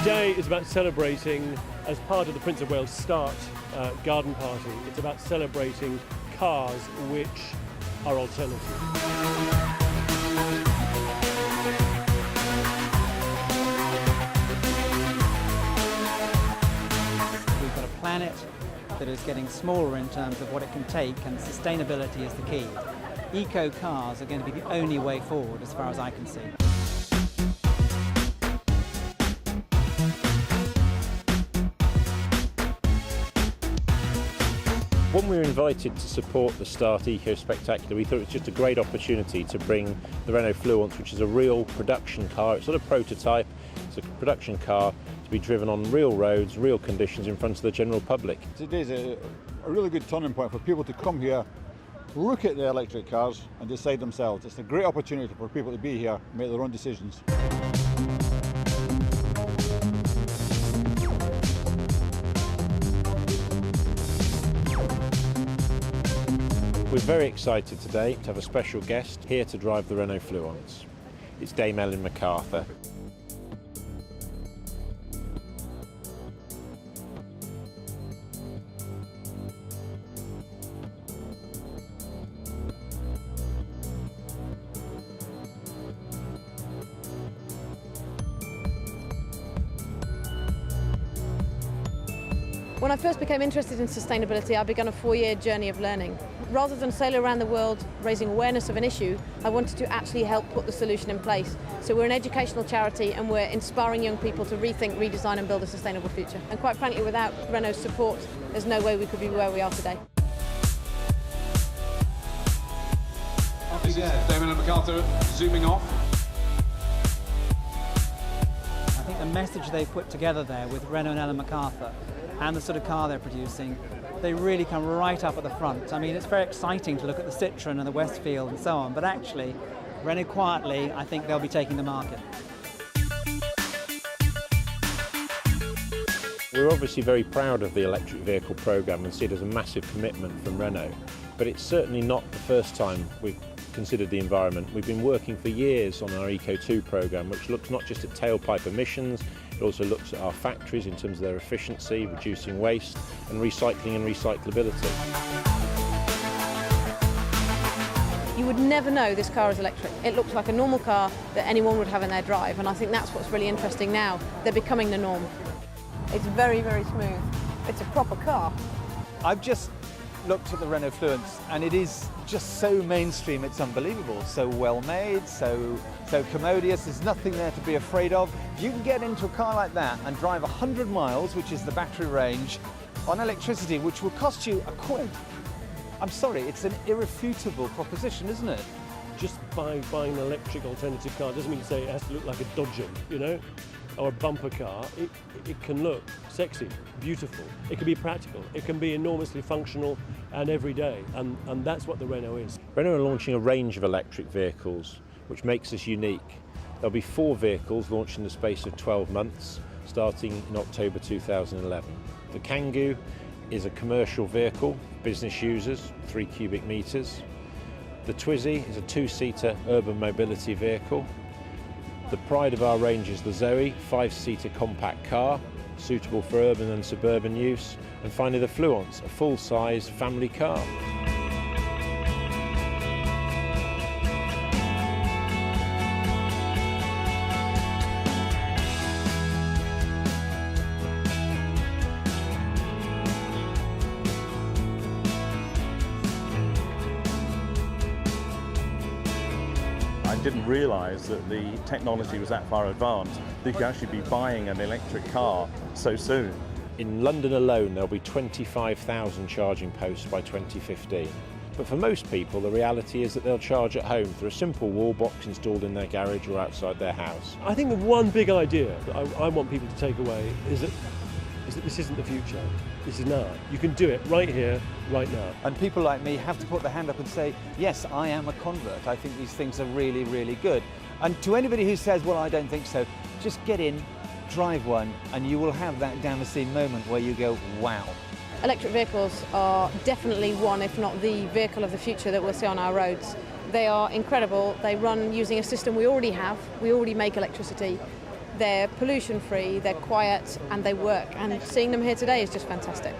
Today is about celebrating, as part of the Prince of Wales Start garden party, it's about celebrating cars which are alternative. We've got a planet that is getting smaller in terms of what it can take, and sustainability is the key. Eco cars are going to be the only way forward as far as I can see. When we were invited to support the Start Eco Spectacular, we thought it was just a great opportunity to bring the Renault Fluence, which is a real production car. It's not a prototype, it's a production car to be driven on real roads, real conditions in front of the general public. Today's a really good turning point for people to come here, look at the electric cars and decide themselves. It's a great opportunity for people to be here and make their own decisions. We're very excited today to have a special guest here to drive the Renault Fluence. It's Dame Ellen MacArthur. When I first became interested in sustainability, I began a 4-year journey of learning. Rather than sail around the world raising awareness of an issue, I wanted to actually help put the solution in place. So we're an educational charity and we're inspiring young people to rethink, redesign and build a sustainable future. And quite frankly, without Renault's support, there's no way we could be where we are today. This is Dame Ellen MacArthur zooming off. I think the message they put together there with Renault and Ellen MacArthur and the sort of car they're producing, they really come right up at the front. I mean, it's very exciting to look at the Citroën and the Westfield and so on, but actually, Renault quietly, I think they'll be taking the market. We're obviously very proud of the electric vehicle programme and see it as a massive commitment from Renault, but it's certainly not the first time we've considered the environment. We've been working for years on our Eco2 programme, which looks not just at tailpipe emissions, it also looks at our factories in terms of their efficiency, reducing waste and recycling and recyclability. You would never know this car is electric. It looks like a normal car that anyone would have in their drive, and I think that's what's really interesting now. They're becoming the norm. It's very, very smooth. It's a proper car. I've just looked at the Renault Fluence and it is just so mainstream, it's unbelievable. So well made, so commodious, there's nothing there to be afraid of. If you can get into a car like that and drive 100 miles, which is the battery range, on electricity, which will cost you £1. I'm sorry, it's an irrefutable proposition, isn't it? Just by buying an electric alternative car doesn't mean to say it has to look like a Dodger, you know, or a bumper car. It can look sexy, beautiful, it can be practical, it can be enormously functional and everyday, and that's what the Renault is. Renault are launching a range of electric vehicles, which makes us unique. There'll be 4 vehicles launched in the space of 12 months, starting in October 2011. The Kangoo is a commercial vehicle, business users, 3 cubic metres. The Twizy is a 2-seater urban mobility vehicle. The pride of our range is the Zoe, 5-seater compact car, suitable for urban and suburban use. And finally the Fluence, a full-size family car. I didn't realise that the technology was that far advanced. You could actually be buying an electric car so soon. In London alone, there'll be 25,000 charging posts by 2015. But for most people, the reality is that they'll charge at home through a simple wall box installed in their garage or outside their house. I think the one big idea that I want people to take away is that this isn't the future, this is now. You can do it right here, right now. And people like me have to put their hand up and say, yes, I am a convert. I think these things are really, really good. And to anybody who says, well, I don't think so, just get in, drive one, and you will have that Damascene moment where you go, wow. Electric vehicles are definitely one, if not the vehicle of the future that we'll see on our roads. They are incredible. They run using a system we already have. We already make electricity. They're pollution free, they're quiet, and they work. And seeing them here today is just fantastic.